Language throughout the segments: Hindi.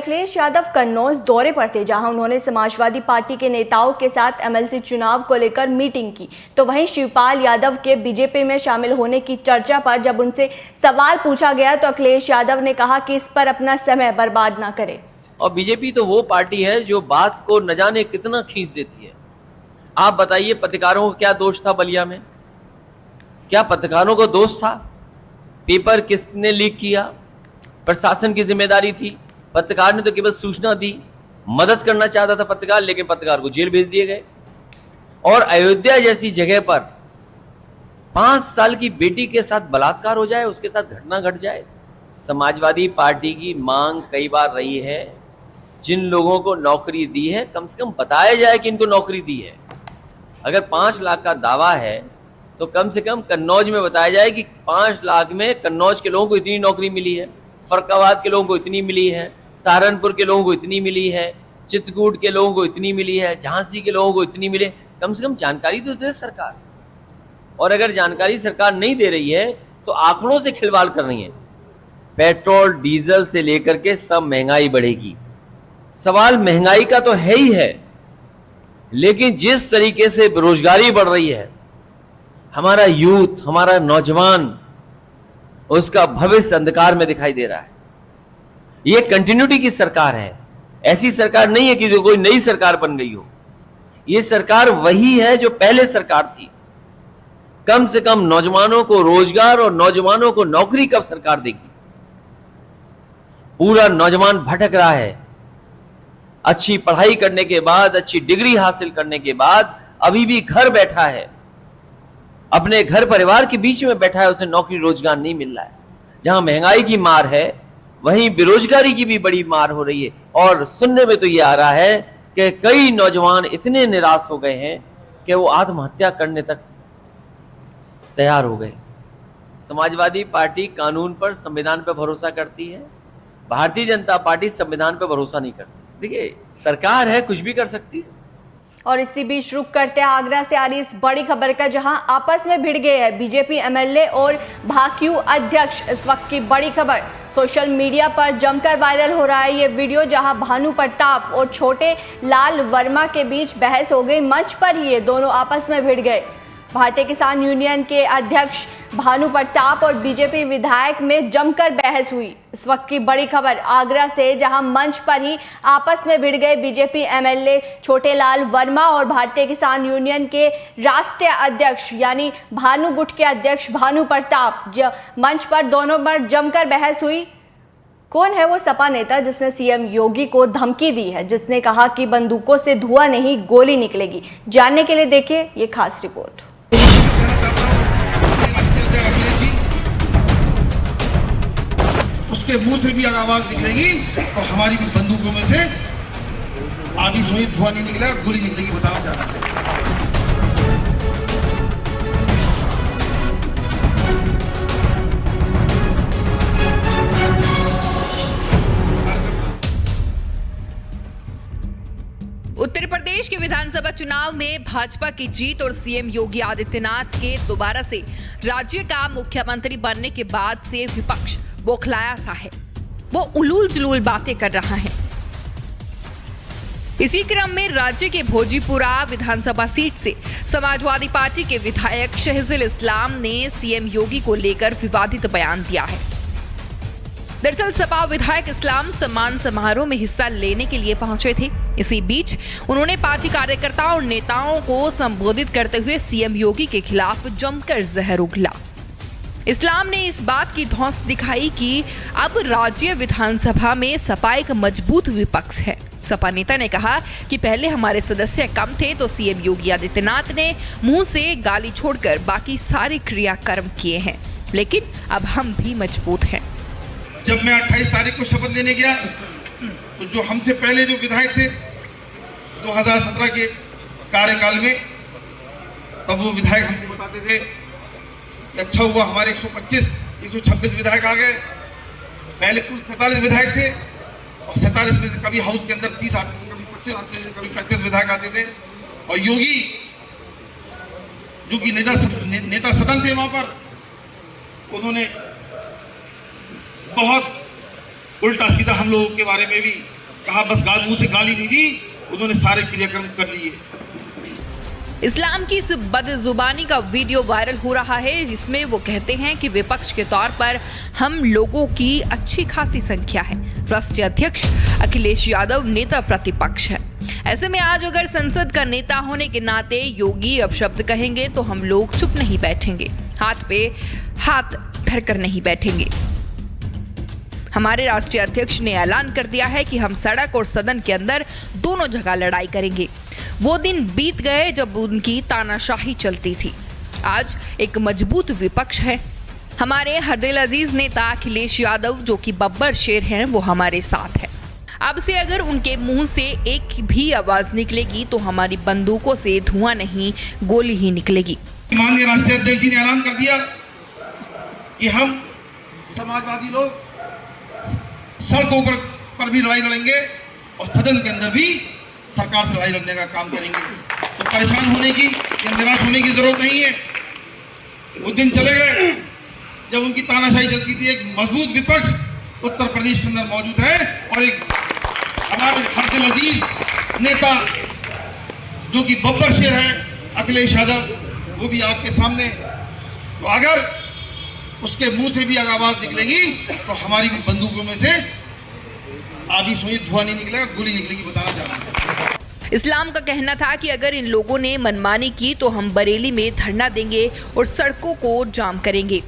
अखिलेश यादव कन्नौज दौरे पर थे, जहां उन्होंने समाजवादी पार्टी के नेताओं के साथ एमएलसी चुनाव को लेकर मीटिंग की। तो वहीं शिवपाल यादव के बीजेपी में शामिल होने की चर्चा पर जब उनसे सवाल पूछा गया तो अखिलेश यादव ने कहा कि इस पर अपना समय बर्बाद ना करें। और बीजेपी तो वो पार्टी है जो बात को न जाने कितना खींच देती है। आप बताइए, पत्रकारों को क्या दोष था बलिया में? क्या पत्रकारों को दोष था? पेपर किसने लीक किया? प्रशासन की जिम्मेदारी थी। पत्रकार ने तो केवल सूचना दी, मदद करना चाहता था पत्रकार, लेकिन पत्रकार को जेल भेज दिए गए। और अयोध्या जैसी जगह पर 5 साल की बेटी के साथ बलात्कार हो जाए, उसके साथ घटना घट जाए। समाजवादी पार्टी की मांग कई बार रही है, जिन लोगों को नौकरी दी है कम से कम बताया जाए कि इनको नौकरी दी है। अगर 5 लाख का दावा है तो कम से कम कन्नौज में बताया जाए कि 5 लाख में कन्नौज के लोगों को इतनी नौकरी मिली है, फर्रुखाबाद के लोगों को इतनी मिली है, सहारनपुर के लोगों को इतनी मिली है, चित्रकूट के लोगों को इतनी मिली है, झांसी के लोगों को इतनी मिले। कम से कम जानकारी तो दे सरकार। और अगर जानकारी सरकार नहीं दे रही है तो आंकड़ों से खिलवाड़ कर रही है। पेट्रोल डीजल से लेकर के सब महंगाई बढ़ेगी। सवाल महंगाई का तो है ही है, लेकिन जिस तरीके से बेरोजगारी बढ़ रही है, हमारा यूथ, हमारा नौजवान, उसका भविष्य अंधकार में दिखाई दे रहा है। यह कंटिन्यूटी की सरकार है, ऐसी सरकार नहीं है कि जो कोई नई सरकार बन गई हो। यह सरकार वही है जो पहले सरकार थी। कम से कम नौजवानों को रोजगार और नौजवानों को नौकरी कब सरकार देगी? पूरा नौजवान भटक रहा है। अच्छी पढ़ाई करने के बाद, अच्छी डिग्री हासिल करने के बाद अभी भी घर बैठा है, अपने घर परिवार के बीच में बैठा है, उसे नौकरी रोजगार नहीं मिल रहा है। जहां महंगाई की मार है वहीं बेरोजगारी की भी बड़ी मार हो रही है। और सुनने में तो यह आ रहा है कि कई नौजवान इतने निराश हो गए हैं कि वो आत्महत्या करने तक तैयार हो गए। समाजवादी पार्टी कानून पर, संविधान पर भरोसा करती है। भारतीय जनता पार्टी संविधान पर भरोसा नहीं करती। देखिए, सरकार है, कुछ भी कर सकती है। और इसी बीच रुक करते हैं आगरा से आ रही इस बड़ी खबर का, जहां आपस में भिड़ गए हैं बीजेपी एमएलए और भाक्यू अध्यक्ष। इस वक्त की बड़ी खबर सोशल मीडिया पर जमकर वायरल हो रहा है ये वीडियो, जहां भानु प्रताप और छोटे लाल वर्मा के बीच बहस हो गई। मंच पर ही ये दोनों आपस में भिड़ गए। भारतीय किसान यूनियन के अध्यक्ष भानु प्रताप और बीजेपी विधायक में जमकर बहस हुई। इस वक्त की बड़ी खबर आगरा से, जहां मंच पर ही आपस में भिड़ गए बीजेपी एमएलए छोटे लाल वर्मा और भारतीय किसान यूनियन के राष्ट्रीय अध्यक्ष यानी भानु गुट के अध्यक्ष भानु प्रताप। मंच पर दोनों पर जमकर बहस हुई। कौन है वो सपा नेता जिसने सीएम योगी को धमकी दी है, जिसने कहा कि बंदूकों से धुआं नहीं गोली निकलेगी? जानने के लिए देखिए ये खास रिपोर्ट। उसके मुंह से भी आवाज निकलेगी तो हमारी भी बंदूकों में से आधी सुई धुआं नहीं निकलेगा, गोली निकलेगी। बताओ क्या? उत्तर प्रदेश के विधानसभा चुनाव में भाजपा की जीत और सीएम योगी आदित्यनाथ के दोबारा से राज्य का मुख्यमंत्री बनने के बाद से विपक्ष बौखलाया सा है। वो उलूल जुलूल बातें कर रहा है। इसी क्रम में राज्य के भोजीपुरा विधानसभा सीट से समाजवादी पार्टी के विधायक शहीजुल इस्लाम ने सीएम योगी को लेकर विवादित बयान दिया है। दरअसल सपा विधायक इस्लाम सम्मान समारोह में हिस्सा लेने के लिए पहुंचे थे। इसी बीच उन्होंने पार्टी कार्यकर्ताओं और नेताओं को संबोधित करते हुए सीएम योगी के खिलाफ जमकर जहर उगला। इस्लाम ने इस बात की धौंस दिखाई कि अब राज्य विधानसभा में सपा एक मजबूत विपक्ष है। सपा नेता ने कहा कि पहले हमारे सदस्य कम थे तो सीएम योगी आदित्यनाथ ने मुंह से गाली छोड़कर बाकी सारे क्रियाकर्म किए हैं, लेकिन अब हम भी मजबूत हैं। जब मैं 28 तारीख को शपथ लेने गया तो जो हमसे पहले जो विधायक थे 2017 के कार्यकाल में, तब वो विधायक हमको बताते थे कि अच्छा हुआ हमारे 126 विधायक आ गए। पहले कुल 47 विधायक थे और 47 में कभी हाउस के अंदर 30 आते थे, कभी 25 आते थे, कभी 35 विधायक आते थे। और योगी जो कि नेता सदन थे वहां पर, उन्होंने बहुत उल्टा सीधा हम लोगों के बारे में भी कहा बस मुंह से गाली नहीं दी, उन्होंने सारे क्रियाक्रम कर लिए। इस्लाम की इस बदजुबानी का वीडियो वायरल हो रहा है जिसमें वो कहते हैं कि विपक्ष के तौर पर हम लोगों की अच्छी खासी संख्या है। राष्ट्रीय अध्यक्ष अखिलेश यादव नेता प्रतिपक्ष है। ऐसे में आज अगर संसद का नेता होने के नाते योगी अपशब्द कहेंगे तो हम लोग चुप नहीं बैठेंगे, हाथ पे हाथ धरकर नहीं बैठेंगे। हमारे राष्ट्रीय अध्यक्ष ने ऐलान कर दिया है कि हम सड़क और सदन के अंदर दोनों जगह लड़ाई करेंगे। वो दिन बीत गए जब उनकी तानाशाही चलती थी। आज एक मजबूत विपक्ष है। हमारे हरदिल अजीज नेता अखिलेश यादव जो कि बब्बर शेर हैं वो हमारे साथ है। अब से अगर उनके मुंह से एक भी आवाज निकलेगी तो हमारी बंदूकों से धुआं नहीं गोली ही निकलेगी। माननीय राष्ट्रीय अध्यक्ष जी ने ऐलान कर दिया कि हम समाजवादी लोग सड़कों पर भी लड़ाई लड़ेंगे और सदन के अंदर भी सरकार से लड़ाई लड़ने का काम करेंगे। तो परेशान होने की या निराश होने की जरूरत नहीं है। वो दिन चले गए जब उनकी तानाशाही चलती थी। एक मजबूत विपक्ष उत्तर प्रदेश के अंदर मौजूद है और एक हमारे हरदिल अजीज नेता जो कि बब्बर शेर है अखिलेश यादव, वो भी आपके सामने। तो अगर उसके मुंह से भी अगर आवाज निकलेगी तो हमारी भी बंदूकों में से आप ही सुनिए धुआं नहीं निकलेगा, गोली निकलेगी, बताना चाहता हूं। इस्लाम का कहना था कि अगर इन लोगों ने मनमानी की तो हम बरेली में धरना देंगे और सड़कों को जाम करेंगे।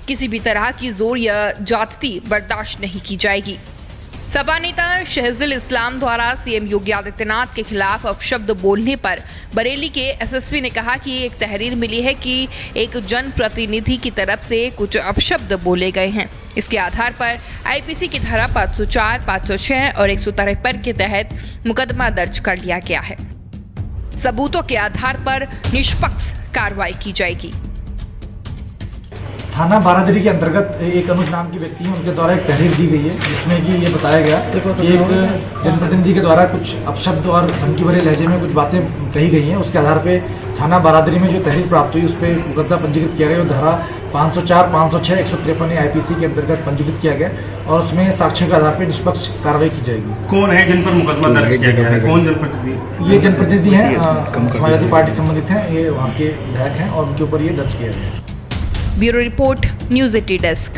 किसी भी तरह की जोर या जाति बर्दाश्त नहीं की जाएगी। सपा नेता शहजिल इस्लाम द्वारा सीएम योगी आदित्यनाथ के खिलाफ अपशब्द बोलने पर बरेली के एसएसपी ने कहा कि एक तहरीर मिली है कि एक जनप्रतिनिधि की तरफ से कुछ अपशब्द बोले गए हैं। इसके आधार पर आईपीसी की धारा 504, 506 और 153 के तहत मुकदमा दर्ज कर लिया गया है। सबूतों के आधार पर निष्पक्ष कार्रवाई की जाएगी। थाना बारादरी के अंतर्गत एक अनुज नाम की व्यक्ति है, उनके द्वारा एक तहरीर दी गई है जिसमें कि ये बताया गया कि एक जनप्रतिनिधि के द्वारा कुछ अपशब्द और धमकी भरे लहजे में कुछ बातें कही गई हैं। उसके आधार पे थाना बारादरी में जो तहरीर प्राप्त हुई उस पर मुकदमा पंजीकृत किया गया। धारा 504, 506, 153 आईपीसी के अंतर्गत पंजीकृत किया गया और उसमें साक्ष्यों के आधार पर निष्पक्ष कार्रवाई की जाएगी। कौन है जिन पर मुकदमा दर्ज किया गया है? कौन जनप्रतिनिधि? ये जनप्रतिनिधि हैं, समाजवादी पार्टी संबंधित हैं, ये वहाँ के विधायक हैं और उनके ऊपर ये दर्ज किया गया है। Bureau report, news 80 desk.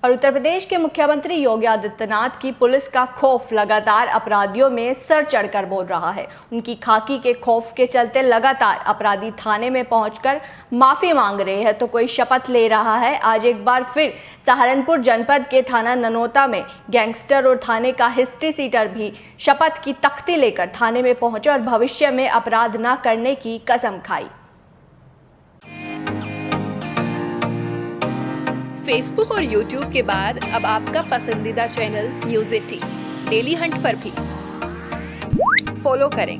और उत्तर प्रदेश के मुख्यमंत्री योगी आदित्यनाथ की पुलिस का खौफ लगातार अपराधियों में सर चढ़कर बोल रहा है। उनकी खाकी के खौफ के चलते लगातार अपराधी थाने में पहुंचकर माफी मांग रहे हैं तो कोई शपथ ले रहा है। आज एक बार फिर सहारनपुर जनपद के थाना ननोता में गैंगस्टर और थाने का हिस्ट्री सीटर भी शपथ की तख्ती लेकर थाने में पहुंचे और भविष्य में अपराध न करने की कसम खाई। फेसबुक और यूट्यूब के बाद अब आपका पसंदीदा चैनल न्यूज़ 80 डेली हंट पर भी फॉलो करें।